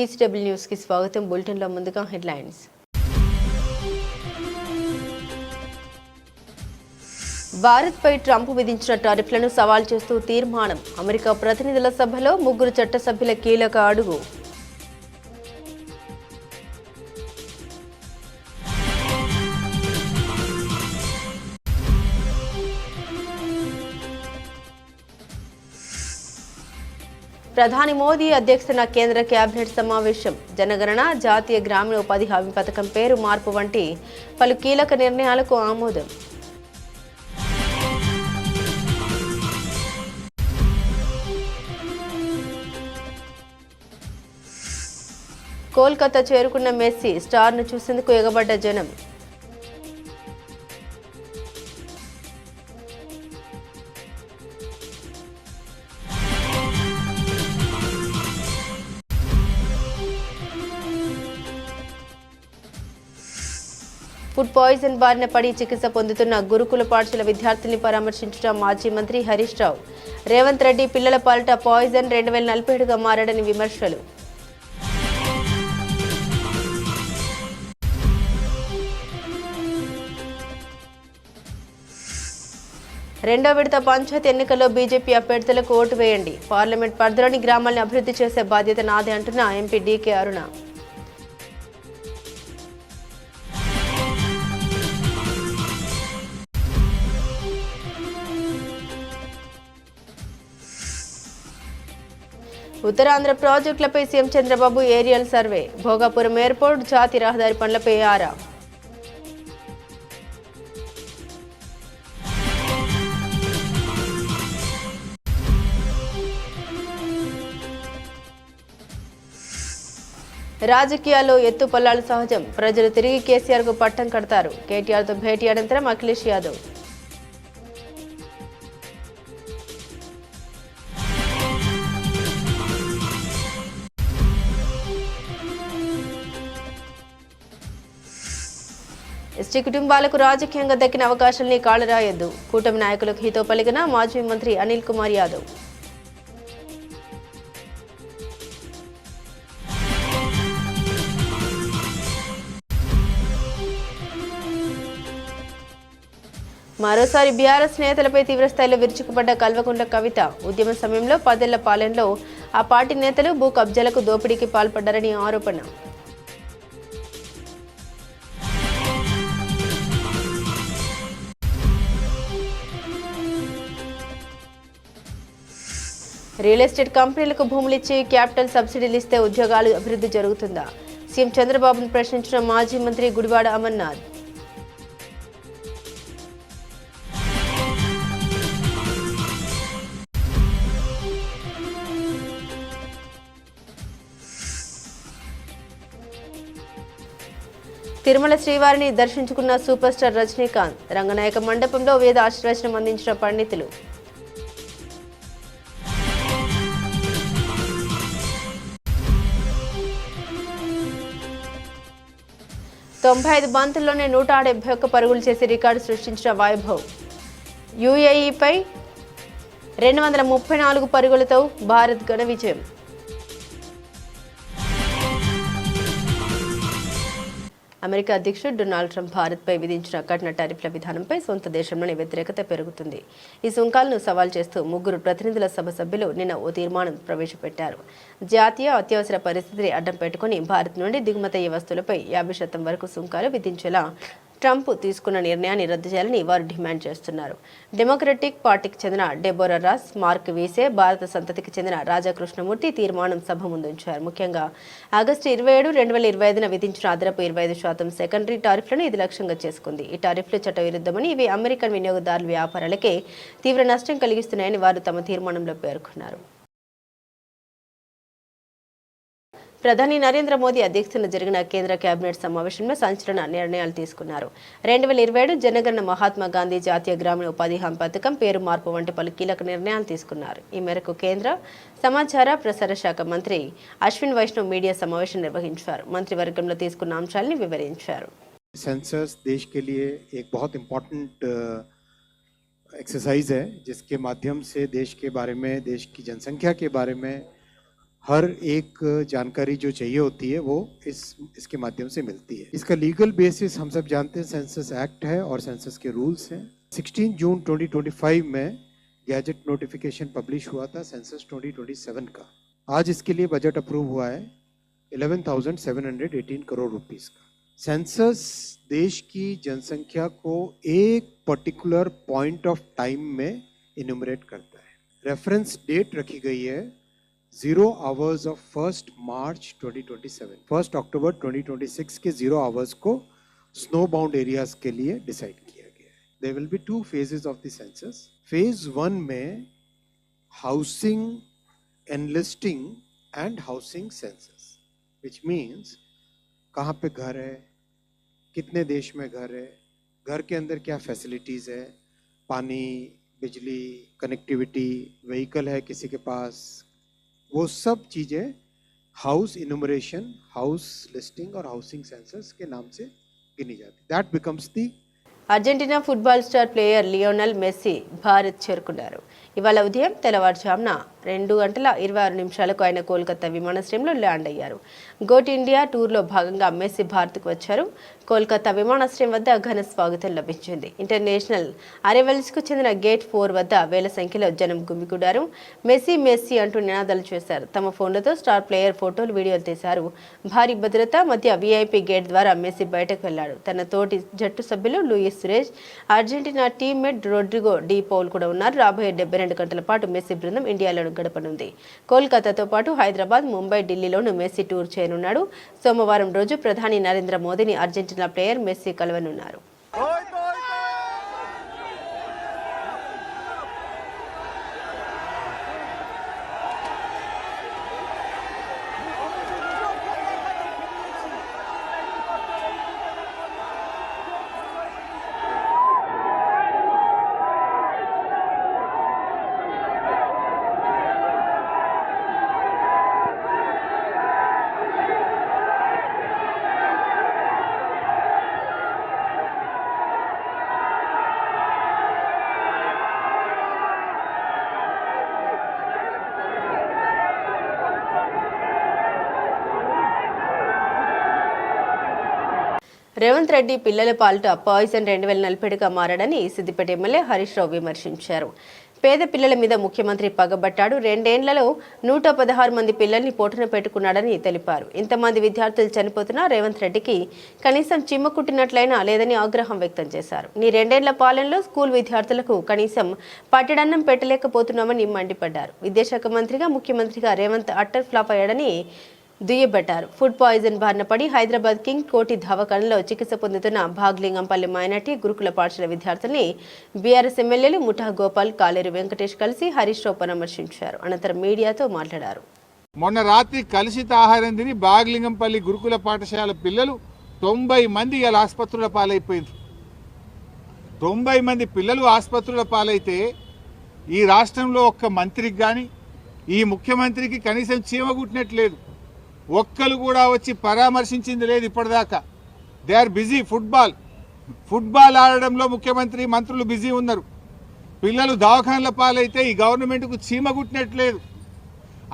టీసీడబ్ల్యూ news కి స్వాగతం. బులెటిన్లో ముందుగా హెడ్లైన్స్. భారత్పై ట్రంప్ విధించిన టారిఫ్లను సవాల్ చేస్తూ తీర్మానం. అమెరికా ప్రతినిధుల సభలో 3 చట్టసభ్యుల కీలక అడుగు. ప్రధాని మోదీ అధ్యక్షతన కేంద్ర కేబినెట్ సమావేశం. జనగణన, జాతీయ గ్రామీణ ఉపాధి హామీ పథకం పేరు మార్పు వంటి పలు కీలక నిర్ణయాలకు ఆమోదం. కోల్కతా చేరుకున్న మెస్సీ, స్టార్ను చూసేందుకు ఎగబడ్డ జనం. ఫుడ్ పాయిజన్ బారిన పడి చికిత్స పొందుతున్న గురుకుల పాఠశాల విద్యార్థుల్ని పరామర్శించిన మాజీ మంత్రి హరీష్ రావు. రేవంత్ రెడ్డి పిల్లల పాలిట పాయిజన్ 2047గా మారాడని విమర్శలు. రెండో విడత పంచాయతీ ఎన్నికల్లో బీజేపీ అభ్యర్థులకు ఓటు వేయండి. పార్లమెంట్ పరిధిలోని గ్రామాలను అభివృద్ధి చేసే బాధ్యత నాదే అంటున్న ఎంపీ డీకే అరుణ. ఉత్తరాంధ్ర ప్రాజెక్టులపై CM Chandrababu aerial survey. Bhogapuram airport, జాతీయ రహదారి పనులపై ఆరా. రాజకీయాల్లో ఎత్తుపల్లాలు సహజం. ప్రజలు తిరిగి కేసీఆర్కు పట్టం కడతారు. కేటీఆర్తో భేటీ అనంతరం అఖిలేష్ యాదవ్. ఎస్టీ కుటుంబాలకు రాజకీయంగా దక్కిన అవకాశాలని కాలరాయొద్దు. కూటమి నాయకులకు హితో పలికిన మాజీ మంత్రి అనిల్ కుమార్ యాదవ్. మరోసారి బీఆర్ఎస్ నేతలపై తీవ్రస్థాయిలో విరుచుకుపడ్డ కల్వకుంట్ల కవిత. ఉద్యమ సమయంలో 10 ఏళ్ల పాలనలో ఆ పార్టీ నేతలు భూ కబ్జాలకు, దోపిడీకి పాల్పడ్డారని ఆరోపణ. రియల్ ఎస్టేట్ కంపెనీలకు భూములు ఇచ్చి క్యాపిటల్ సబ్సిడీలు ఇస్తే ఉద్యోగాలు అభివృద్ధి జరుగుతుందా? సీఎం చంద్రబాబును ప్రశ్నించిన మాజీ మంత్రి గుడివాడ అమర్నాథ్. తిరుమల శ్రీవారిని దర్శించుకున్న సూపర్ స్టార్ రజనీకాంత్. రంగనాయక మండపంలో వేద ఆశీర్వచనం అందించిన పండితులు. తొంభై బంతుల్లోనే 171 పరుగులు చేసి రికార్డు సృష్టించిన వైభవ్. యూఏఈపై 234 పరుగులతో భారత్ ఘన విజయం. అమెరికా అధ్యక్షుడు డొనాల్డ్ ట్రంప్ భారత్పై విధించిన కఠిన టారిఫ్ల విధానంపై సొంత దేశంలోని వ్యతిరేకత పెరుగుతుంది. ఈ సుంకాలను సవాల్ చేస్తూ 3 ప్రతినిధుల సభ సభ్యులు నిన్న ఓ తీర్మానం ప్రవేశపెట్టారు. జాతీయ అత్యవసర పరిస్థితిని అడ్డం పెట్టుకుని భారత్ నుండి దిగుమతయ్యే వస్తువులపై 50% వరకు సుంకాలు విధించేలా ట్రంప్ తీసుకున్న నిర్ణయాన్ని రద్దు చేయాలని వారు డిమాండ్ చేస్తున్నారు. డెమోక్రటిక్ పార్టీకి చెందిన డెబోరా రాస్, మార్క్ వీసే, భారత సంతతికి చెందిన రాజా కృష్ణమూర్తి తీర్మానం సభ ముందుంచారు. ముఖ్యంగా ఆగస్టు 27, 2025న విధించిన అదనపు 25% సెకండరీ టారిఫ్లను ఇది లక్ష్యంగా చేసుకుంది. ఈ టారిఫ్లు చట్టవిరుద్ధమని, ఇవి అమెరికన్ వినియోగదారుల వ్యాపారాలకే తీవ్ర నష్టం కలిగిస్తున్నాయని వారు తమ తీర్మానంలో పేర్కొన్నారు. ప్రధాని నరేంద్ర మోదీ అధ్యక్షతన జరిగిన కేంద్ర కేబినెట్ సమావేశంలో సంచలన నిర్ణయాలు తీసుకున్నారు. 2027 జనగణన, మహాత్మా గాంధీ జాతీయ గ్రామీణ ఉపాధి హామీ పథకం పేరు మార్పు వంటి పలు కీలక నిర్ణయాలు తీసుకున్నారు. ఈ మేరకు కేంద్ర సమాచార ప్రసార శాఖ మంత్రి అశ్విన్ వైష్ణవ్ మీడియా సమావేశం నిర్వహించారు. మంత్రివర్గంలో తీసుకున్న అంశాలను వివరించారు. सेंसस देश के लिए एक बहुत इम्पोर्टेंट एक्सरसाइज है, जिसके माध्यम से देश के बारे में, देश की जनसंख्या के बारे में हर एक जानकारी जो चाहिए होती है वो इसके माध्यम से मिलती है। इसका लीगल बेसिस हम सब जानते हैं, सेंसस एक्ट है और सेंसस के रूल्स हैं। 16 जून 2025 में गैजेट नोटिफिकेशन पब्लिश हुआ था सेंसस 2027 का। आज इसके लिए बजट अप्रूव हुआ है 11,718 करोड़ रुपीस का। सेंसस देश की जनसंख्या को एक पर्टिकुलर पॉइंट ऑफ टाइम में इन्यूमरेट करता है। रेफरेंस डेट रखी गई है 0 आवर्स ऑफ 1 मार्च 2027। 1 अक्टूबर 2026 के 0 आवर्स को स्नो बाउंड एरियाज के लिए डिसाइड किया गया है। There will be 2 phases of the census. Phase 1 में housing enlisting and housing census, which means कहाँ पे घर है, कितने देश में घर है, घर के अंदर क्या फैसिलिटीज़ है, पानी, बिजली, कनेक्टिविटी, व्हीकल है किसी के पास, वो सब चीज़ें हाउस इनुमरेशन, हाउस लिस्टिंग और हाउसिंग सेंसस के नाम से गिनी जाती। That becomes the. Argentina football star player Lionel Messi Bharat చేరుకున్నారు. ఇవాళ ఉదయం తెల్లవారుజామున 2:26 ఆయన కోల్కతా విమానాశ్రయంలో ల్యాండ్ అయ్యారు. గోట్ ఇండియా టూర్లో భాగంగా మెస్సీ భారత్కు వచ్చారు. కోల్కతా విమానాశ్రయం వద్ద ఘన స్వాగతం లభించింది. ఇంటర్నేషనల్ అరైవల్స్కు చెందిన గేట్ 4 వద్ద వేల సంఖ్యలో జనం గుమిగూడారు. మెస్సీ మెస్సీ అంటూ నినాదాలు చేశారు. తమ ఫోన్లతో స్టార్ ప్లేయర్ ఫోటోలు, వీడియోలు తీశారు. భారీ భద్రత మధ్య వీఐపీ గేట్ ద్వారా మెస్సీ బయటకు వెళ్లాడు. తన తోటి జట్టు సభ్యులు Luis Suarez, Argentina teammate Rodrigo de Paul కూడా ఉన్నారు. రాబోయే 72 గంటల పాటు మెస్సీ బృందం ఇండియాలో గడపనుంది. కోల్కతాతో పాటు హైదరాబాద్, ముంబై, ఢిల్లీలోనూ మెస్సీ టూర్ చేయనున్నాడు. సోమవారం రోజు ప్రధాని నరేంద్ర మోదీని అర్జెంటీనా ప్లేయర్ మెస్సీ కలవనున్నారు. రేవంత్ రెడ్డి పిల్లల పాలిట పాయిజన్ 2047గా మారాడని సిద్దిపేట ఎమ్మెల్యే హరీష్ రావు విమర్శించారు. పేద పిల్లల మీద ముఖ్యమంత్రి పగబట్టాడు. 2 ఏళ్లలో 116 మంది పిల్లల్ని పోటున పెట్టుకున్నాడని తెలిపారు. ఇంతమంది విద్యార్థులు చనిపోతున్నా రేవంత్ రెడ్డికి కనీసం చిమ్మ కుట్టినట్లయినా లేదని ఆగ్రహం వ్యక్తం చేశారు. నీ 2 ఏళ్ల పాలనలో స్కూల్ విద్యార్థులకు కనీసం పట్టడన్నం పెట్టలేకపోతున్నామని మండిపడ్డారు. విద్యాశాఖ మంత్రిగా ముఖ్యమంత్రిగా రేవంత్ అట్టర్ ఫ్లాప్ అయ్యాడని దుయ్యబట్టారు. ఫుడ్ పాయిజన్ బారిన పడి హైదరాబాద్ కింగ్ కోటి దవాఖానలో చికిత్స పొందుతున్న భాగ్లింగంపల్లి మైనార్టీ గురుకుల పాఠశాల విద్యార్థుల్ని బీఆర్ఎస్ ఎమ్మెల్యేలు ముఠా గోపాల్, కాలేరు వెంకటేష్ కలిసి హరీష్ రావు పరామర్శించారు. అనంతరం మీడియాతో మాట్లాడారు. మొన్న రాత్రి కలుషిత ఆహారం తిని భాగ్లింగంపల్లి గురుకుల పాఠశాల పిల్లలు 90 మంది ఇలా ఆసుపత్రుల పాలైపోయింది. 90 మంది పిల్లలు ఆసుపత్రుల పాలైతే ఈ రాష్ట్రంలో ఒక్క మంత్రికి కానీ ఈ ముఖ్యమంత్రికి కనీసం చీమ కుట్టినట్లేదు. ఒక్కరు కూడా వచ్చి పరామర్శించింది లేదు ఇప్పటిదాకా. They are busy. ఫుట్బాల్ ఆడడంలో ముఖ్యమంత్రి, మంత్రులు బిజీ ఉన్నారు. పిల్లలు దవాఖానల పాలైతే ఈ గవర్నమెంట్కు చీమ కుట్టినట్లేదు.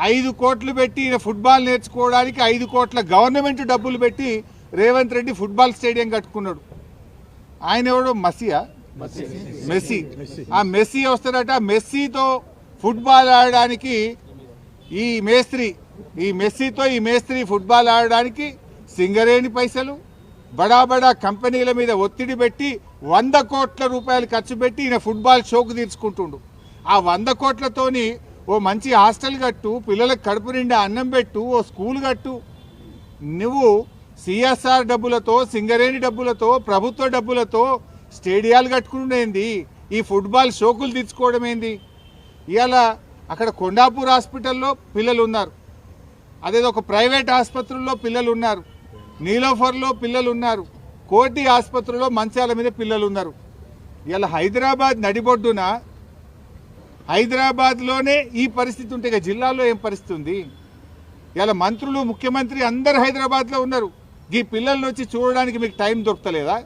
5 కోట్లు పెట్టి ఫుట్బాల్ నేర్చుకోవడానికి 5 కోట్ల గవర్నమెంట్ డబ్బులు పెట్టి రేవంత్ రెడ్డి ఫుట్బాల్ స్టేడియం కట్టుకున్నాడు. ఆయన ఎవడో మెస్సీ. ఆ మెస్సీ వస్తాడట. మెస్సీతో ఫుట్బాల్ ఆడడానికి ఈ మేస్త్రి ఫుట్బాల్ ఆడడానికి సింగరేణి పైసలు, బడా బడా కంపెనీల మీద ఒత్తిడి పెట్టి 100 కోట్ల రూపాయలు ఖర్చు పెట్టి ఈయన ఫుట్బాల్ షోకు తీర్చుకుంటుండు. ఆ 100 కోట్లతోని ఓ మంచి హాస్టల్ కట్టు, పిల్లలకు కడుపు నిండా అన్నం పెట్టు, ఓ స్కూల్ కట్టు. నువ్వు సిఎస్ఆర్ డబ్బులతో, సింగరేణి డబ్బులతో, ప్రభుత్వ డబ్బులతో స్టేడియాలు కట్టుకునేంది, ఈ ఫుట్బాల్ షోకులు తీర్చుకోవడం ఏంది? ఇవాళ అక్కడ కొండాపూర్ హాస్పిటల్లో పిల్లలు ఉన్నారు, అదేదో ఒక ప్రైవేట్ ఆసుపత్రుల్లో పిల్లలు ఉన్నారు, నీలోఫర్లో పిల్లలు ఉన్నారు, కోటి ఆసుపత్రిలో మంచాల మీద పిల్లలు ఉన్నారు. ఇలా హైదరాబాద్ నడిబొడ్డున, హైదరాబాద్లోనే ఈ పరిస్థితి ఉంటే ఇక జిల్లాలో ఏం పరిస్థితి ఉంది? ఇలా మంత్రులు, ముఖ్యమంత్రి అందరు హైదరాబాద్లో ఉన్నారు. ఈ పిల్లల్ని వచ్చి చూడడానికి మీకు టైం దొరకలేదా?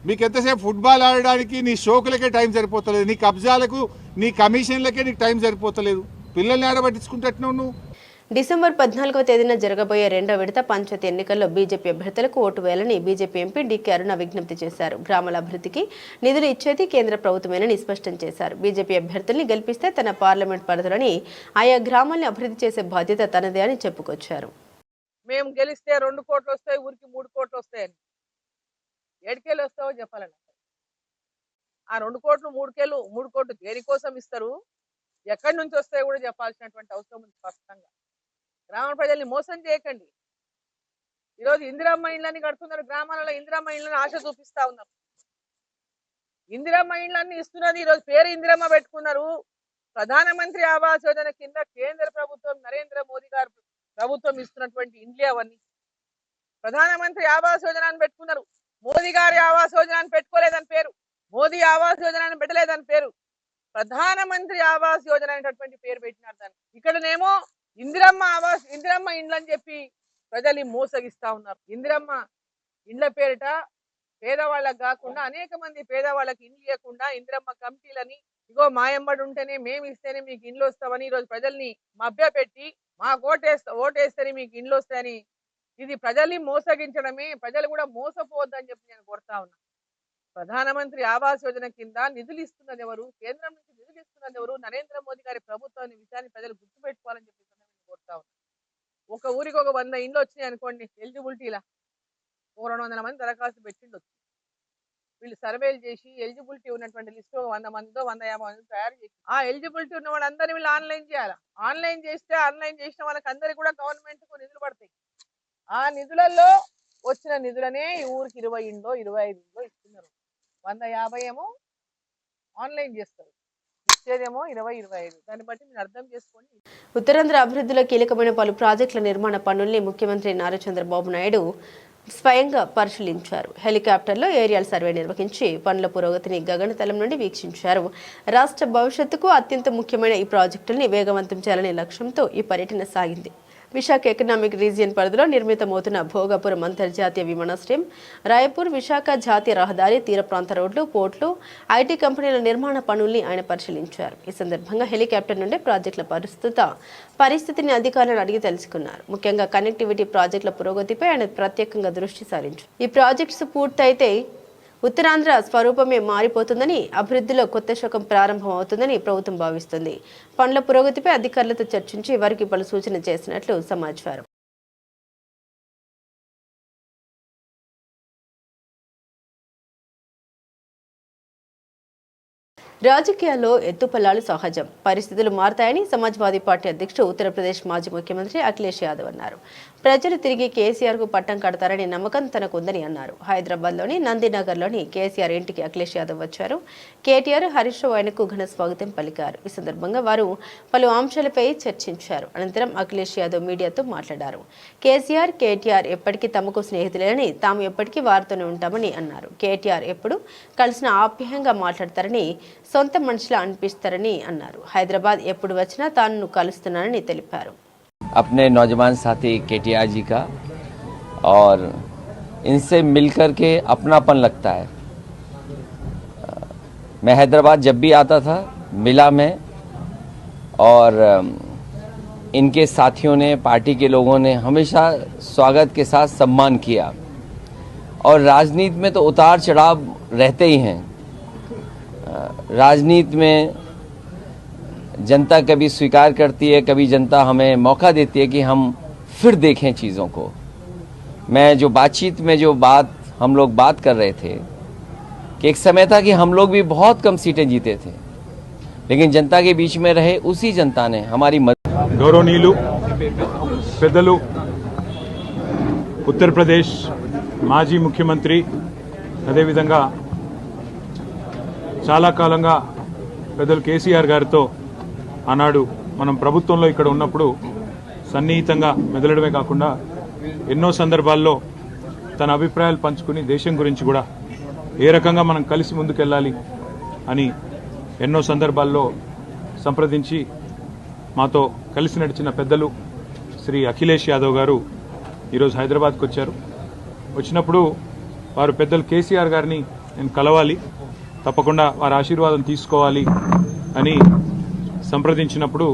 మీకు ఎంతసేపు ఫుట్బాల్ ఆడడానికి నీ షోకులకే టైం సరిపోతలేదు, నీ కబ్జాలకు, నీ కమిషన్లకే నీకు టైం సరిపోతలేదు. పిల్లల్ని ఆడబట్టించుకుంటున్నావు నువ్వు. డిసెంబర్ 14వ తేదీన జరగబోయే రెండో విడత పంచాయతీ ఎన్నికల్లో బీజేపీ అభ్యర్థులకు ఓటు వేయాలని బీజేపీ ఎంపీ డీకే అరుణ విజ్ఞప్తి చేశారు. గ్రామాల అభివృద్ధికి నిధులు ఇచ్చేది కేంద్ర ప్రభుత్వమేనని స్పష్టం చేశారు. బీజేపీ అభ్యర్థుల్ని గెలిపిస్తే తన పార్లమెంట్ పరిధిలోని ఆయా గ్రామాల్ని అభివృద్ధి చేసే బాధ్యత తనదే అని చెప్పుకొచ్చారు. మేము గెలిస్తే 2 కోట్లు వస్తాయి, ఊరికి 3 కోట్లు వస్తాయని ఏడుకేళ్ళు వస్తావో చెప్పాలండి. ఆ 2 కోట్లు 3 కోట్లు దేనికోసం ఇస్తారు, ఎక్కడి నుంచి వస్తాయో కూడా చెప్పాల్సినటువంటి అవసరం ఉంది. స్పష్టంగా గ్రామ ప్రజల్ని మోసం చేయకండి. ఈరోజు ఇందిరమ్మ ఇండ్లని కడుతున్నారు, గ్రామాలలో ఇందిరమ్మ ఇండ్లని ఆశ చూపిస్తా ఉన్నారు. ఇందిరమ్మ ఇండ్లన్నీ ఇస్తున్నది, ఈరోజు పేరు ఇందిరమ్మ పెట్టుకున్నారు. ప్రధానమంత్రి ఆవాస్ యోజన కింద కేంద్ర ప్రభుత్వం నరేంద్ర మోదీ గారు ప్రభుత్వం ఇస్తున్నటువంటి ఇండ్లే అవన్నీ. ప్రధానమంత్రి ఆవాస్ యోజన అని పెట్టుకున్నారు, మోదీ గారి ఆవాస్ యోజన అని పెట్టుకోలేదని పేరు, మోదీ ఆవాస్ యోజన అని పెట్టలేదని పేరు, ప్రధానమంత్రి ఆవాస్ యోజన అనేటటువంటి పేరు పెట్టినారు దాన్ని. ఇక్కడనేమో ఇందిరమ్మ ఇండ్లని చెప్పి ప్రజల్ని మోసగిస్తా ఉన్నారు. ఇందిరమ్మ ఇండ్ల పేరిట పేదవాళ్ళకి కాకుండా అనేక మంది పేదవాళ్ళకి ఇండ్లు ఇవ్వకుండా ఇందిరమ్మ కమిటీలని ఇగో మాయంబడి ఉంటేనే మేము ఇస్తేనే మీకు ఇండ్లు వస్తామని ఈరోజు ప్రజల్ని మభ్యపెట్టి మాకు ఓటేస్తేనే మీకు ఇండ్లు వస్తాయని ఇది ప్రజల్ని మోసగించడమే. ప్రజలు కూడా మోసపోవద్దని చెప్పి నేను కోరుతా ఉన్నా. ప్రధానమంత్రి ఆవాస్ యోజన కింద నిధులు ఇస్తున్నది ఎవరు, కేంద్రం నుంచి నిధులు ఇస్తున్నది ఎవరు, నరేంద్ర మోదీ గారి ప్రభుత్వం విషయాన్ని ప్రజలు గుర్తుపెట్టుకోవాలని చెప్పి కోరుతా ఉన్నా. ఒక ఊరికి ఒక 100 ఇండ్లు వచ్చినాయి అనుకోండి, ఎలిజిబిలిటీలా 200 మంది దరఖాస్తు పెట్టిండొచ్చు. వీళ్ళు సర్వేలు చేసి ఎలిజిబిలిటీ ఉన్నటువంటి లిస్టు 100 మందితో 150 మంది తయారు చేసి ఆ ఎలిజిబిలిటీ ఉన్న వాళ్ళందరినీ వీళ్ళు ఆన్లైన్ చేయాలి. ఆన్లైన్ చేసిన వాళ్ళకి అందరికి కూడా గవర్నమెంట్ కు నిధులు పడతాయి. ఆ నిధులలో వచ్చిన నిధులనే ఈ ఊరికి 20 ఇండ్లో 25 ఇండ్లో ఇస్తున్నారు. 150 ఏమో ఆన్లైన్ చేస్తారు, ఇచ్చేదేమో 20-25. దాన్ని బట్టి మీరు అర్థం చేసుకోండి. ఉత్తరాంధ్ర అభివృద్ధిలో కీలకమైన పలు ప్రాజెక్టుల నిర్మాణ పనుల్ని ముఖ్యమంత్రి నారా చంద్రబాబు నాయుడు స్వయంగా పరిశీలించారు. హెలికాప్టర్లో ఏరియల్ సర్వే నిర్వహించి పనుల పురోగతిని గగనతలం నుండి వీక్షించారు. రాష్ట్ర భవిష్యత్తుకు అత్యంత ముఖ్యమైన ఈ ప్రాజెక్టుల్ని వేగవంతం చేయాలనే లక్ష్యంతో ఈ పర్యటన సాగింది. విశాఖ ఎకనామిక్ రీజియన్ పరిధిలో నిర్మితమవుతున్న భోగాపురం అంతర్జాతీయ విమానాశ్రయం, రాయపూర్ విశాఖ జాతీయ రహదారి, తీర ప్రాంత రోడ్లు, పోర్టులు, ఐటీ కంపెనీల నిర్మాణ పనుల్ని ఆయన పరిశీలించారు. ఈ సందర్భంగా హెలికాప్టర్ నుండి ప్రాజెక్టుల పరిస్థితిని అధికారులను అడిగి తెలుసుకున్నారు. ముఖ్యంగా కనెక్టివిటీ ప్రాజెక్టుల పురోగతిపై ఆయన ప్రత్యేకంగా దృష్టి సారించారు. ఈ ప్రాజెక్ట్స్ పూర్తయితే ఉత్తరాంధ్ర స్వరూపమే మారిపోతుందని, అభివృద్ధిలో కొత్త శకం ప్రారంభం అవుతుందని ప్రభుత్వం భావిస్తుంది. పనుల పురోగతిపై అధికారులతో చర్చించి వారికి పలు సూచనలు చేసినట్లు సమాచారం. రాజకీయాల్లో ఎత్తుపల్లాలు సహజం, పరిస్థితులు మారతాయని సమాజ్వాదీ పార్టీ అధ్యక్షుడు ఉత్తరప్రదేశ్ మాజీ ముఖ్యమంత్రి అఖిలేష్ యాదవ్ అన్నారు. ప్రజలు తిరిగి కేసీఆర్ కు పట్టం కడతారనే నమ్మకం తనకుందని అన్నారు. హైదరాబాద్లోని నందినగర్లోని కేసీఆర్ ఇంటికి అఖిలేష్ యాదవ్ వచ్చారు. కేటీఆర్, హరీష్ రావు ఆయనకు ఘన స్వాగతం పలికారు. ఈ సందర్భంగా వారు పలు అంశాలపై చర్చించారు. అనంతరం అఖిలేష్ యాదవ్ మీడియాతో మాట్లాడారు. కేసీఆర్, కేటీఆర్ ఎప్పటికీ తమకు స్నేహితులేనని, తాము ఎప్పటికీ వారితోనే ఉంటామని అన్నారు. కేటీఆర్ ఎప్పుడు కలిసిన ఆప్యాయంగా మాట్లాడతారని, సొంత మనుషులా అనిపిస్తారని అన్నారు. హైదరాబాద్ ఎప్పుడు వచ్చినా తాను కలుస్తున్నానని తెలిపారు. अपने नौजवान साथी केटीआर जी का, और इनसे मिलकर के अपनापन लगता है। मैं हैदराबाद जब भी आता था मिला मैं, और इनके साथियों ने, पार्टी के लोगों ने हमेशा स्वागत के साथ सम्मान किया। और राजनीति में तो उतार चढ़ाव रहते ही हैं। राजनीति में जनता कभी स्वीकार करती है, कभी जनता हमें मौका देती है कि हम फिर देखें चीज़ों को। मैं जो बातचीत में जो बात हम लोग बात कर रहे थे कि एक समय था कि हम लोग भी बहुत कम सीटें जीते थे, लेकिन जनता के बीच में रहे, उसी जनता ने हमारी मदद। गौरवनीयुलु पेदलु उत्तर प्रदेश మాజీ ముఖ్యమంత్రి, అదేవిధంగా చాలా కాలంగా పెద్దలు కేసీఆర్ గారితో ఆనాడు మనం ప్రభుత్వంలో ఇక్కడ ఉన్నప్పుడు సన్నిహితంగా మెదలడమే కాకుండా ఎన్నో సందర్భాల్లో తన అభిప్రాయాలు పంచుకుని దేశం గురించి కూడా ఏ రకంగా మనం కలిసి ముందుకెళ్ళాలి అని ఎన్నో సందర్భాల్లో సంప్రదించి మాతో కలిసి నడిచిన పెద్దలు శ్రీ అఖిలేష్ యాదవ్ గారు ఈరోజు హైదరాబాద్కు వచ్చారు. వచ్చినప్పుడు వారు పెద్దలు కేసీఆర్ గారిని నేను కలవాలి, తప్పకుండా వారి ఆశీర్వాదం తీసుకోవాలి అని సంప్రదించినప్పుడు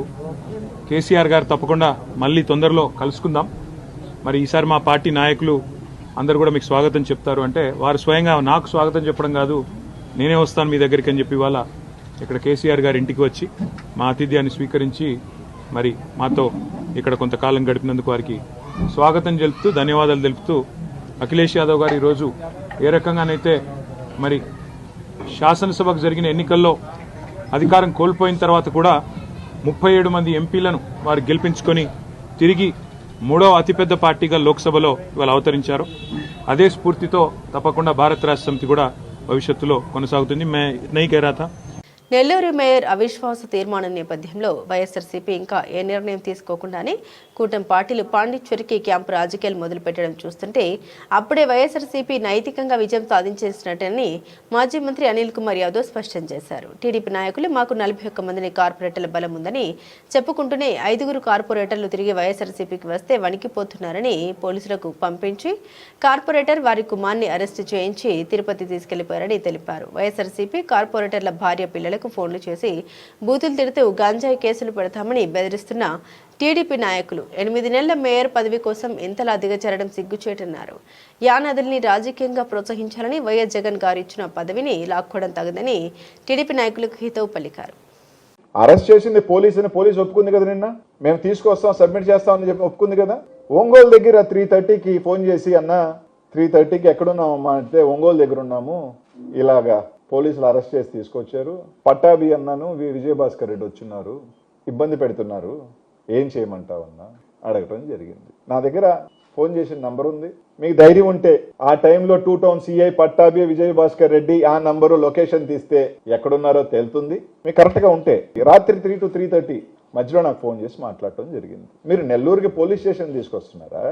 కేసీఆర్ గారు తప్పకుండా మళ్ళీ తొందరలో కలుసుకుందాం. మరి ఈసారి మా పార్టీ నాయకులు అందరు కూడా మీకు స్వాగతం చెప్తారు అంటే వారు స్వయంగా నాకు స్వాగతం చెప్పడం కాదు, నేనే వస్తాను మీ దగ్గరికి అని చెప్పి ఇవాళ ఇక్కడ కేసీఆర్ గారి ఇంటికి వచ్చి మా ఆతిథ్యాన్ని స్వీకరించి మరి మాతో ఇక్కడ కొంతకాలం గడిపినందుకు వారికి స్వాగతం తెలుపుతూ ధన్యవాదాలు తెలుపుతూ అఖిలేష్ యాదవ్ గారు ఈరోజు ఏ రకంగానైతే మరి శాసనసభకు జరిగిన ఎన్నికల్లో అధికారం కోల్పోయిన తర్వాత కూడా 37 మంది ఎంపీలను వారు గెలిపించుకొని తిరిగి 3వ అతిపెద్ద పార్టీగా లోక్సభలో ఇవాళ అవతరించారు. అదే స్ఫూర్తితో తప్పకుండా భారత రాష్ట్ర సమితి కూడా భవిష్యత్తులో కొనసాగుతుంది. మే నహీ కహ రహా థా. నెల్లూరు మేయర్ అవిశ్వాస తీర్మానం నేపథ్యంలో వైఎస్ఆర్సీపీ ఇంకా ఏ నిర్ణయం తీసుకోకుండానే కూటమి పార్టీలు పాండిచ్చేరికి క్యాంపు రాజకీయాలు మొదలుపెట్టడం చూస్తుంటే అప్పుడే వైఎస్ఆర్సీపీ నైతికంగా విజయం సాధించేసినట్టని మాజీ మంత్రి అనిల్ కుమార్ యాదవ్ స్పష్టం చేశారు. టీడీపీ నాయకులు మాకు 41 మందిని కార్పొరేటర్ల బలం ఉందని చెప్పుకుంటూనే 5 కార్పొరేటర్లు తిరిగి వైఎస్ఆర్సీపీకి వస్తే వణికిపోతున్నారని పోలీసులకు పంపించి కార్పొరేటర్ వారి కుమార్ని అరెస్టు చేయించి తిరుపతి తీసుకెళ్లిపోయారని తెలిపారు. వైఎస్ఆర్సీపీ కార్పొరేటర్ల భార్య పిల్లలకు ఫోన్లు చేసి బూతులు తిడుతూ గంజాయి కేసులు పెడతామని బెదిరిస్తున్న టీడీపీ నాయకులు 8 నెలల మేయర్ పదవి కోసం ఇంతలా దిగజారడం సిగ్గుచేటన్నారు. యానాదుల్ని రాజకీయంగా ప్రోత్సహించాలని వైఎస్ జగన్ గారు ఇచ్చిన పదవిని లాక్కోవడం తగదని టీడీపీ నాయకులకు హితవు పలికారు. అరెస్ట్ చేసింది పోలీసు ఒప్పుకుంది కదా, నిన్న మేము తీసుకొస్తాం సబ్మిట్ చేస్తామని చెప్పి ఒప్పుకుంది కదా. ఒంగోలు దగ్గర 3:30కి ఫోన్ చేసి అన్న 3:30కి ఎక్కడున్నాము అంటే ఒంగోలు దగ్గర ఉన్నాము, ఇలాగా పోలీసులు అరెస్ట్ చేసి తీసుకొచ్చారు, పట్టాభి అన్నాను విజయభాస్కర్ రెడ్డి వచ్చిన్నారు, ఇబ్బంది పెడుతున్నారు, ఏం చేయమంటావన్నా అడగటం జరిగింది. నా దగ్గర ఫోన్ చేసిన నంబర్ ఉంది, మీకు ధైర్యం ఉంటే ఆ టైంలో 2 టౌన్ సిఐ పట్టాభి విజయభాస్కర్ రెడ్డి ఆ నంబరు లొకేషన్ తీస్తే ఎక్కడున్నారో తేలుతుంది. మీకు కరెక్ట్గా ఉంటే రాత్రి 3 to 3:30 మధ్యలో నాకు ఫోన్ చేసి మాట్లాడటం జరిగింది. మీరు నెల్లూరుకి పోలీస్ స్టేషన్ తీసుకొస్తున్నారా,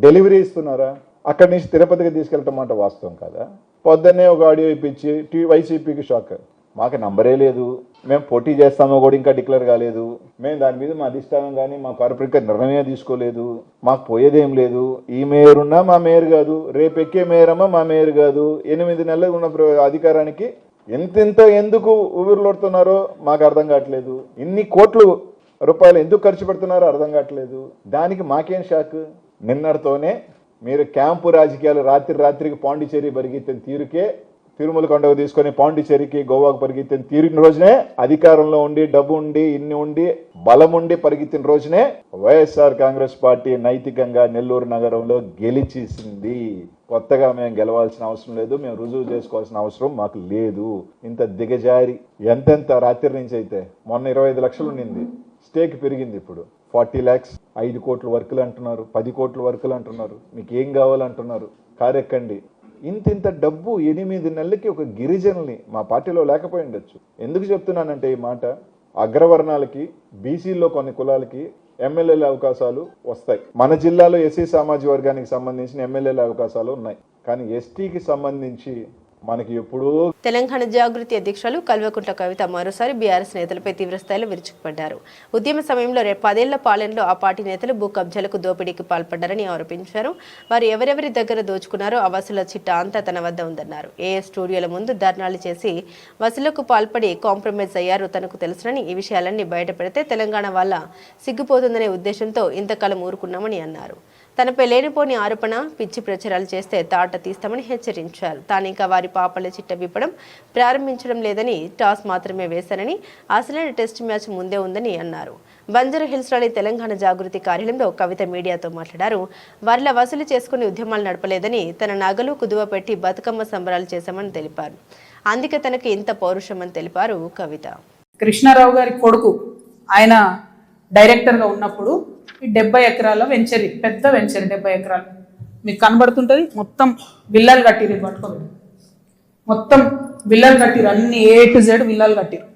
డెలివరీ ఇస్తున్నారా, అక్కడి నుంచి తిరుపతికి తీసుకెళ్ళటం మాట వాస్తవం కాదా? పొద్దున్నే ఒక ఆడియో ఇప్పించి వైసీపీకి షాక్, మాకు నంబరే లేదు, మేము పోటీ చేస్తామో కూడా ఇంకా డిక్లేర్ కాలేదు, మేము దాని మీద మా అధిష్టానం కానీ మా కార్పొరేట్ నిర్ణయమే తీసుకోలేదు, మాకు పోయేదేం లేదు, ఈ మేయర్ ఉన్నా మా మేయర్ కాదు, రేపు ఎక్కే మేయర్ అమ్మా మా మేయర్ కాదు, 8 నెలలు ఉన్న అధికారానికి ఎంతెంత ఎందుకు ఊపిరిలోడుతున్నారో మాకు అర్థం కావట్లేదు, ఇన్ని కోట్లు రూపాయలు ఎందుకు ఖర్చు పెడుతున్నారో అర్థం కావట్లేదు, దానికి మాకేం షాక్. నిన్నటితోనే మీరు క్యాంపు రాజకీయాలు రాత్రికి పాండిచేరి పరిగెత్తిన తీరుకే, తిరుమల కొండకు తీసుకొని పాండిచేరికి గోవాకు పరిగెత్తిన తీరిన రోజునే, అధికారంలో ఉండి డబ్బు ఉండి ఇన్ని ఉండి బలం ఉండి పరిగెత్తిన రోజునే వైఎస్ఆర్ కాంగ్రెస్ పార్టీ నైతికంగా నెల్లూరు నగరంలో గెలిచేసింది. కొత్తగా మేము గెలవాల్సిన అవసరం లేదు, మేము రుజువు చేసుకోవాల్సిన అవసరం మాకు లేదు. ఇంత దిగజారి ఎంతెంత రాత్రి నుంచి అయితే మొన్న 25 లక్షలు ఉండింది, స్టేక్ పెరిగింది, ఇప్పుడు 40 lakhs, 5 కోట్ల వర్కులు అంటున్నారు, 10 కోట్ల వర్కులు అంటున్నారు, మీకు ఏం కావాలంటున్నారు, కారెక్కండి. ఇంత డబ్బు 8 నెలలకి ఒక గిరిజనుల్ని మా పార్టీలో లేకపోయి ఉండొచ్చు. ఎందుకు చెప్తున్నానంటే ఈ మాట, అగ్రవర్ణాలకి బీసీల్లో కొన్ని కులాలకి ఎమ్మెల్యేల అవకాశాలు వస్తాయి. మన జిల్లాలో ఎస్సీ సామాజిక వర్గానికి సంబంధించిన ఎమ్మెల్యేల అవకాశాలు ఉన్నాయి, కానీ ఎస్టీకి సంబంధించి మనకి ఎప్పుడూ. తెలంగాణ జాగృతి అధ్యక్షులు కల్వకుంట్ల కవిత మరోసారి బీఆర్ఎస్ నేతలపై తీవ్రస్థాయిలో విరుచుకుపడ్డారు. ఉద్యమ సమయంలో 10 ఏళ్ల పాలనలో ఆ పార్టీ నేతలు భూ కబ్జాలకు దోపిడీకి పాల్పడ్డారని ఆరోపించారు. వారు ఎవరెవరి దగ్గర దోచుకున్నారో ఆ వసూల చిట్టా అంతా తన వద్ద ఉందన్నారు. ఏఏ స్టూడియోల ముందు ధర్నాలు చేసి వసూలకు పాల్పడి కాంప్రమైజ్ అయ్యారు తనకు తెలుసునని, ఈ విషయాలన్నీ బయటపెడితే తెలంగాణ వల్ల సిగ్గుపోతుందనే ఉద్దేశంతో ఇంతకాలం ఊరుకున్నామని అన్నారు. తనపై లేనిపోని ఆరోపణ, పిచ్చి ప్రచారాలు చేస్తే తాట తీస్తామని హెచ్చరించారు. తానింకా వారి పాపల చిట్ట విప్పడం ప్రారంభించడం లేదని, టాస్ మాత్రమే వేశారని, అసలైన టెస్ట్ మ్యాచ్ ముందే ఉందని అన్నారు. బంజారా హిల్స్లోని తెలంగాణ జాగృతి కార్యాలయంలో కవిత మీడియాతో మాట్లాడారు. వారిలా వసూలు చేసుకుని ఉద్యమాలు నడపలేదని, తన నగలు కుదువ పెట్టి బతుకమ్మ సంబరాలు చేశామని తెలిపారు. అందుకే తనకి ఇంత పౌరుషమని తెలిపారు కవిత. కృష్ణారావు గారి కొడుకు ఆయన డైరెక్టర్గా ఉన్నప్పుడు 70 ఎకరాల వెంచరీ, పెద్ద వెంచరీ, 70 ఎకరాలు మీకు కనబడుతుంటుంది. మొత్తం విల్లాలు కట్టిరు, పట్టుకోండి, మొత్తం విల్లాలు కట్టిరు, అన్ని A to Z విల్లాలు కట్టిరు.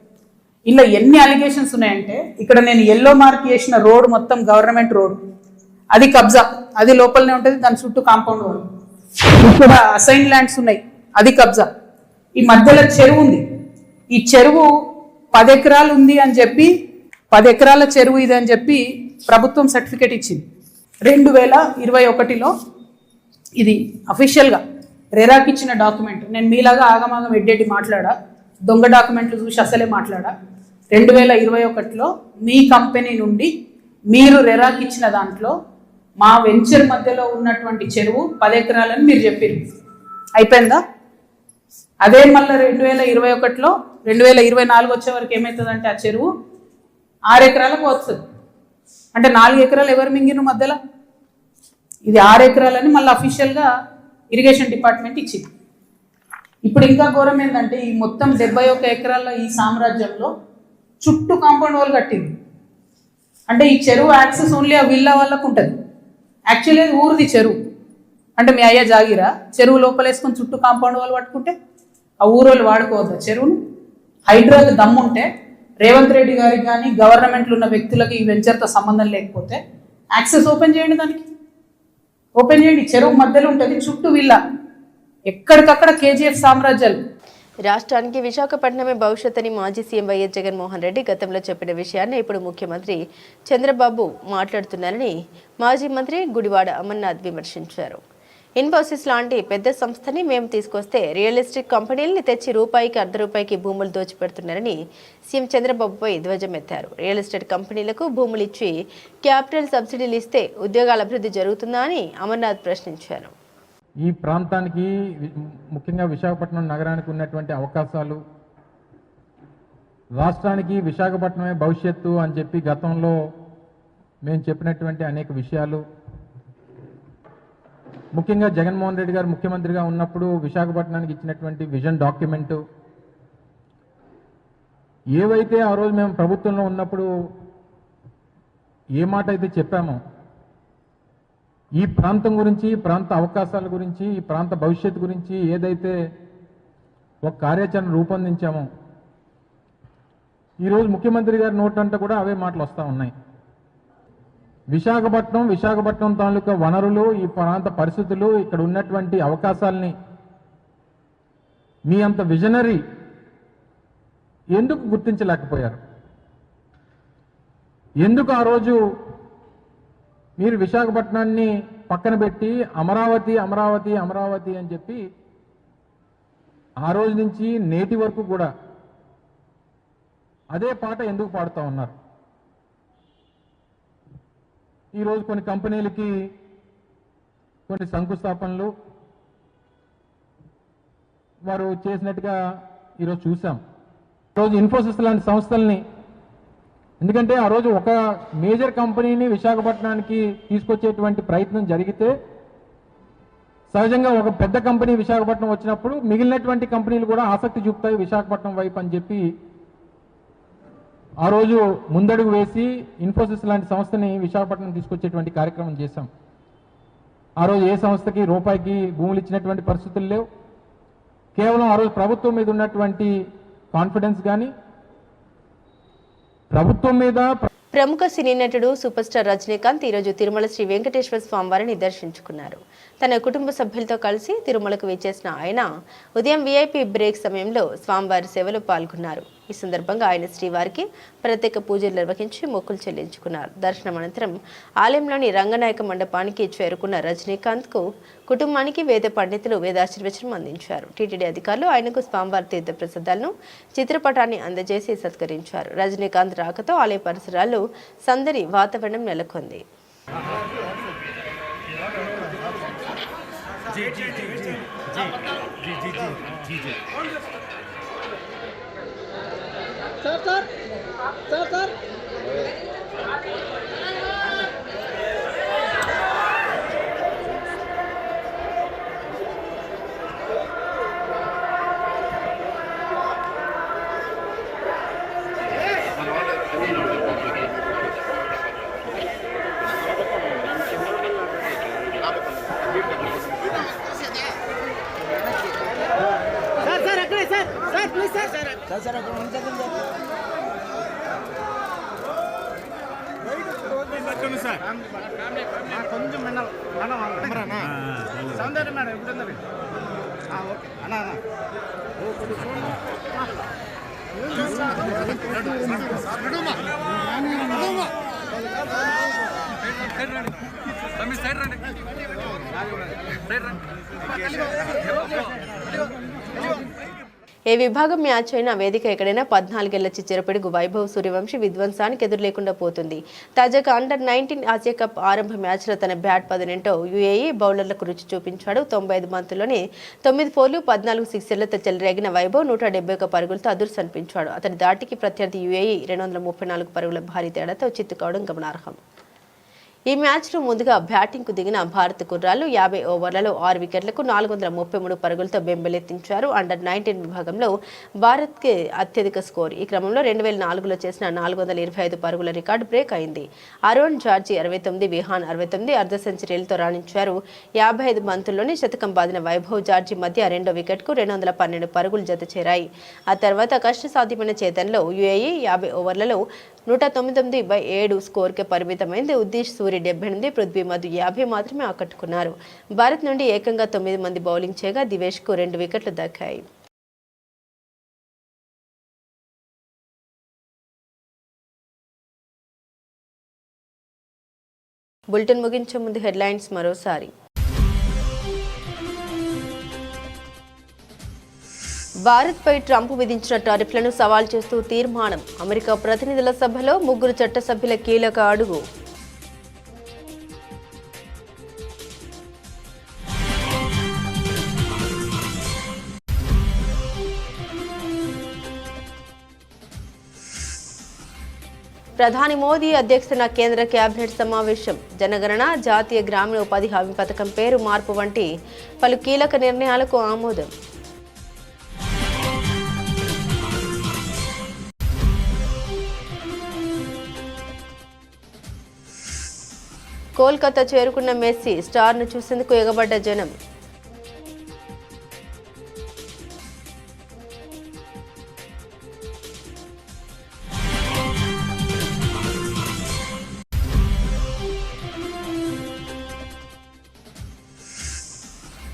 ఇలా ఎన్ని అలిగేషన్స్ ఉన్నాయంటే, ఇక్కడ నేను ఎల్లో మార్క్ చేసిన రోడ్ మొత్తం గవర్నమెంట్ రోడ్, అది కబ్జా, అది లోపలనే ఉంటుంది, దాని చుట్టూ కాంపౌండ్ వాళ్ళు. ఇక్కడ అసైన్ ల్యాండ్స్ ఉన్నాయి, అది కబ్జా. ఈ మధ్యలో చెరువు ఉంది, ఈ చెరువు 10 ఎకరాలు ఉంది అని చెప్పి, 10 ఎకరాల చెరువు ఇది అని చెప్పి ప్రభుత్వం సర్టిఫికేట్ ఇచ్చింది 2021లో. ఇది అఫీషియల్గా రెరాకి ఇచ్చిన డాక్యుమెంట్. నేను మీలాగా ఆగమాగం ఎడ్డెడ్డి మాట్లాడా, దొంగ డాక్యుమెంట్లు చూసి అసలే మాట్లాడా. 2021లో మీ కంపెనీ నుండి మీరు రెరాకి ఇచ్చిన దాంట్లో మా వెంచర్ మధ్యలో ఉన్నటువంటి చెరువు 10 ఎకరాలని మీరు చెప్పారు. అయిపోయిందా? అదే మళ్ళీ 2021లో 2024 వచ్చే వరకు ఏమవుతుందంటే ఆ చెరువు 6 ఎకరాలకు వస్తుంది. అంటే 4 ఎకరాలు ఎవరు మింగిన మధ్యలో? ఇది 6 ఎకరాలని మళ్ళీ అఫీషియల్గా ఇరిగేషన్ డిపార్ట్మెంట్ ఇచ్చింది. ఇప్పుడు ఇంకా ఘోరం ఏంటంటే ఈ మొత్తం 71 ఎకరాల ఈ సామ్రాజ్యంలో చుట్టూ కాంపౌండ్ వాల్ కట్టింది. అంటే ఈ చెరువు యాక్సెస్ ఓన్లీ ఆ విల్లా వాళ్ళకు ఉంటుంది. యాక్చువల్లీ అది ఊరిది చెరువు. అంటే మీ అయ్యా జాగిరా చెరువు లోపలేసుకొని చుట్టూ కాంపౌండ్ వాల్ పట్టుకుంటే ఆ ఊరోళ్ళు వాడుకోవద్దా చెరువును? హైడ్రాకి దమ్ముంటే రేవంత్ రెడ్డి గారికి కానీ గవర్నమెంట్లో ఉన్న వ్యక్తులకి ఈ వెంచర్తో సంబంధం లేకపోతే యాక్సెస్ ఓపెన్ చేయండి, దానికి ఓపెన్ చేయండి. చెరువు మధ్యలో ఉంటుంది, చుట్టూ విల్లా, ఎక్కడికక్కడ కేజీఎఫ్ సామ్రాజ్యాలు. రాష్ట్రానికి విశాఖపట్నమే భవిష్యత్ అని మాజీ సీఎం వైఎస్ జగన్మోహన్ రెడ్డి గతంలో చెప్పిన విషయాన్ని ఇప్పుడు ముఖ్యమంత్రి చంద్రబాబు మాట్లాడుతున్నారని మాజీ మంత్రి గుడివాడ అమర్నాథ్ విమర్శించారు. ఇన్ఫోసిస్ లాంటి పెద్ద సంస్థని మేము తీసుకొస్తే రియల్ ఎస్టేట్ కంపెనీలని తెచ్చి రూపాయికి ₹1 భూములు దోచిపెడుతున్నారని సీఎం చంద్రబాబుపై ధ్వజమెత్తారు. రియల్ ఎస్టేట్ కంపెనీలకు భూములు ఇచ్చి క్యాపిటల్ సబ్సిడీలు ఇస్తే ఉద్యోగాల అభివృద్ధి జరుగుతుందా అని అమర్నాథ్ ప్రశ్నించారు. ఈ ప్రాంతానికి ముఖ్యంగా విశాఖపట్నం నగరానికి ఉన్నటువంటి అవకాశాలు, రాష్ట్రానికి విశాఖపట్నమే భవిష్యత్తు అని చెప్పి గతంలో మేము చెప్పినటువంటి అనేక విషయాలు, ముఖ్యంగా జగన్మోహన్ రెడ్డి గారు ముఖ్యమంత్రిగా ఉన్నప్పుడు విశాఖపట్నానికి ఇచ్చినటువంటి విజన్ డాక్యుమెంటు, ఏవైతే ఆ రోజు మేము ప్రభుత్వంలో ఉన్నప్పుడు ఏ మాట అయితే చెప్పామో ఈ ప్రాంతం గురించి, ప్రాంత అవకాశాల గురించి, ఈ ప్రాంత భవిష్యత్తు గురించి ఏదైతే ఒక కార్యాచరణ రూపొందించామో ఈరోజు ముఖ్యమంత్రి గారి నోటంట కూడా అవే మాటలు వస్తూ ఉన్నాయి. విశాఖపట్నం తాలూకా వనరులు, ఈ ప్రాంత పరిస్థితులు, ఇక్కడ ఉన్నటువంటి అవకాశాలని మీ అంత విజనరీ ఎందుకు గుర్తించలేకపోయారు? ఎందుకు ఆ రోజు మీరు విశాఖపట్నాన్ని పక్కన పెట్టి అమరావతి అమరావతి అమరావతి అని చెప్పి ఆ రోజు నుంచి నేటి వరకు కూడా అదే పాట ఎందుకు పాడుతూ ఉన్నారు? ఈరోజు కొన్ని కంపెనీలకి కొన్ని శంకుస్థాపనలు వారు చేసినట్టుగా ఈరోజు చూసాం. ఈరోజు ఇన్ఫోసిస్ లాంటి సంస్థల్ని, ఎందుకంటే ఆ రోజు ఒక మేజర్ కంపెనీని విశాఖపట్నానికి తీసుకొచ్చేటువంటి ప్రయత్నం జరిగితే సహజంగా ఒక పెద్ద కంపెనీ విశాఖపట్నం వచ్చినప్పుడు మిగిలినటువంటి కంపెనీలు కూడా ఆసక్తి చూపుతాయి విశాఖపట్నం వైపు అని చెప్పి ఆ రోజు ముందడుగు వేసి ఇన్ఫోసిస్ లాంటి సంస్థని విశాఖపట్నం తీసుకొచ్చేటువంటి కార్యక్రమం చేశాం. ఆ రోజు ఏ సంస్థకి రూపాయికి భూములు ఇచ్చినటువంటి పరిస్థితులు లేవు. కేవలం ఆ రోజు ప్రభుత్వం మీద ఉన్నటువంటి కాన్ఫిడెన్స్ కానీ ప్రభుత్వం మీద. ప్రముఖ సినీ నటుడు సూపర్ స్టార్ రజనీకాంత్ ఈరోజు తిరుమల శ్రీ వెంకటేశ్వర స్వామి వారిని దర్శించుకున్నారు. తన కుటుంబ సభ్యులతో కలిసి తిరుమలకు విచ్చేసిన ఆయన ఉదయం వీఐపీ బ్రేక్ సమయంలో స్వామివారి సేవలో పాల్గొన్నారు. ఈ సందర్భంగా ఆయన శ్రీవారికి ప్రత్యేక పూజలు నిర్వహించి మొక్కులు చెల్లించుకున్నారు. దర్శనం అనంతరం ఆలయంలోని రంగనాయక మండపానికి చేరుకున్న రజనీకాంత్కు కుటుంబానికి వేద పండితులు వేదాశీర్వచనం అందించారు. టీటీడీ అధికారులు ఆయనకు స్వామివారి తీర్థ ప్రసాదాలను చిత్రపటాన్ని అందజేసి సత్కరించారు. రజనీకాంత్ రాకతో ఆలయ పరిసరాల్లో సందడి వాతావరణం నెలకొంది. ఏ విభాగం మ్యాచ్ అయినా వేదిక ఎక్కడైనా 14 ఏళ్ల చిచ్చరపిడుగు వైభవ్ సూర్యవంశీ విధ్వంసానికి ఎదురు లేకుండా పోతుంది. తాజాగా అండర్-19 ఆసియా కప్ ఆరంభ మ్యాచ్లో తన బ్యాట్ పదునేంటో యూఏఈ బౌలర్లకు రుచి చూపించాడు. 95 బంతుల్లోనే 9 4లు 14 సిక్సర్లతో చెలరేగిన వైభవ్ 171 పరుగులతో అదుర్స్ అనిపించాడు. అతని దాటికి ప్రత్యర్థి యూఏఈ 234 పరుగుల భారీ తేడాతో చిత్తు కావడం గమనార్హం. ఈ మ్యాచ్లో ముందుగా బ్యాటింగ్కు దిగిన భారత కుర్రాళ్లు 50 ఓవర్లలో 6 వికెట్లకు 433 పరుగులతో బెంబెలెత్తించారు. అండర్-19 విభాగంలో భారత్కి అత్యధిక స్కోర్. ఈ క్రమంలో 2004లో చేసిన 425 పరుగుల రికార్డు బ్రేక్ అయింది. అరోన్ జార్జి 69, విహాన్ 69 అర్ధ సెంచరీలతో రాణించారు. 55 బంతుల్లోనే శతకం బాదిన వైభవ్ జార్జి మధ్య రెండో వికెట్కు 212 పరుగులు జత చేరాయి. ఆ తర్వాత కష్టసాధ్యమైన చేతనలో యూఏఈ 50 ఓవర్లలో 199/7 స్కోర్కే పరిమితమైంది. ఉద్దీష్ సూరి 78, పృథ్వీ మధు 50 మాత్రమే ఆకట్టుకున్నారు. భారత్ నుండి ఏకంగా 9 మంది బౌలింగ్ చేయగా దివేష్కు 2 వికెట్లు దక్కాయి. బులెటిన్ ముగించే ముందు హెడ్లైన్స్ మరోసారి. భారత్పై ట్రంప్ విధించిన టారిఫ్లను సవాల్ చేస్తూ తీర్మానం. అమెరికా ప్రతినిధుల సభలో 3 చట్టసభ్యుల కీలక అడుగు. ప్రధాని మోదీ అధ్యక్షతన కేంద్ర కేబినెట్ సమావేశం. జనగణన, జాతీయ గ్రామీణ ఉపాధి హామీ పథకం పేరు మార్పు వంటి పలు కీలక నిర్ణయాలకు ఆమోదం. కోల్కతా చేరుకున్న మెస్సీ, స్టార్ను చూసేందుకు ఎగబడ్డ జనం.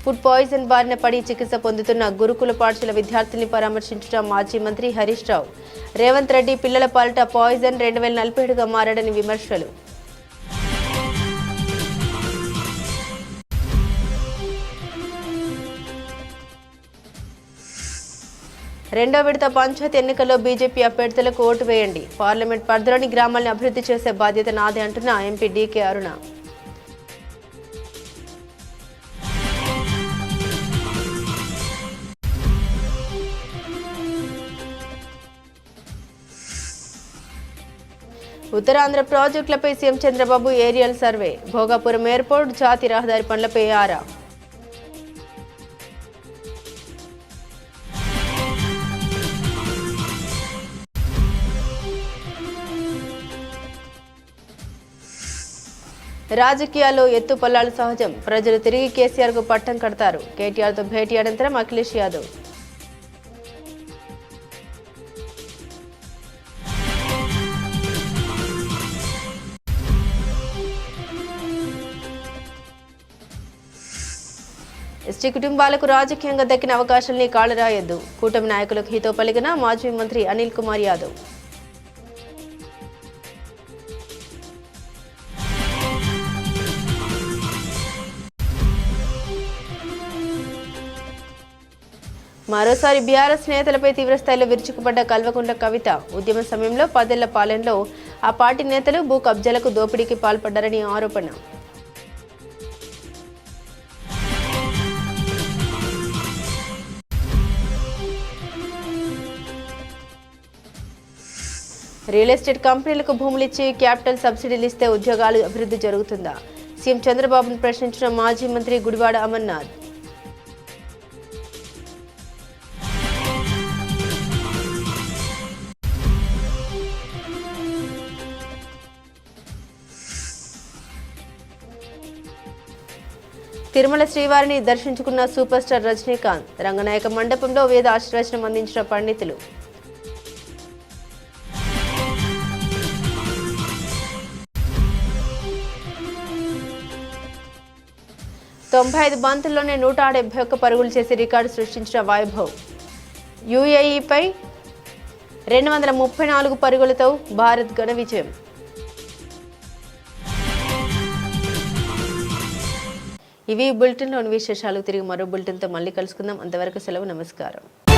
ఫుడ్ పాయిజన్ బారిన పడి చికిత్స పొందుతున్న గురుకుల పాఠశాల విద్యార్థుల్ని పరామర్శించిన మాజీ మంత్రి హరీష్ రావు. రేవంత్ రెడ్డి పిల్లల పాలిట పాయిజన్ 2047గా మారాడని విమర్శలు. రెండో విడత పంచాయతీ ఎన్నికల్లో బీజేపీ అభ్యర్థులకు ఓటు వేయండి. పార్లమెంట్ పరిధిలోని గ్రామాలను అభివృద్ధి చేసే బాధ్యత నాదే అంటున్న ఎంపీ డీకే అరుణ. ఉత్తరాంధ్ర ప్రాజెక్టులపై CM Chandrababu aerial survey. Bhogapuram airport, జాతీయ రహదారి పనులపై ఆరా. రాజకీయాల్లో ఎత్తుపల్లాలు సహజం. ప్రజలు తిరిగి కేసీఆర్కు పట్టం కడతారు. కేటీఆర్తో భేటీ అనంతరం అఖిలేష్ యాదవ్. ఎస్టీ కుటుంబాలకు రాజకీయంగా దక్కిన అవకాశాలని కాళరాయొద్దు. కూటమి నాయకులకు హితో పలికిన మాజీ మంత్రి అనిల్ కుమార్ యాదవ్. మరోసారి బీఆర్ఎస్ నేతలపై తీవ్రస్థాయిలో విరుచుకుపడ్డ కల్వకుంట్ల కవిత. ఉద్యమ సమయంలో 10 ఏళ్ల పాలనలో ఆ పార్టీ నేతలు భూ కబ్జాలకు, దోపిడీకి పాల్పడ్డారని ఆరోపణ. రియల్ ఎస్టేట్ కంపెనీలకు భూములిచ్చి క్యాపిటల్ సబ్సిడీలు ఇస్తే ఉద్యోగాలు అభివృద్ధి జరుగుతుందా? సీఎం చంద్రబాబును ప్రశ్నించిన మాజీ మంత్రి గుడివాడ అమర్నాథ్. తిరుమల శ్రీవారిని దర్శించుకున్న సూపర్ స్టార్ రజనీకాంత్. రంగనాయక మండపంలో వేద ఆశీర్వచనం అందించిన పండితులు. తొంభై బంతుల్లోనే 171 పరుగులు చేసి రికార్డు సృష్టించిన వైభవ్. యూఏఈపై 234 పరుగులతో భారత్ ఘన విజయం. ఇవి బులెటిన్లోని విశేషాలు. తిరిగి మరో బులెటిన్తో మళ్ళీ కలుసుకుందాం. అంతవరకు సెలవు, నమస్కారం.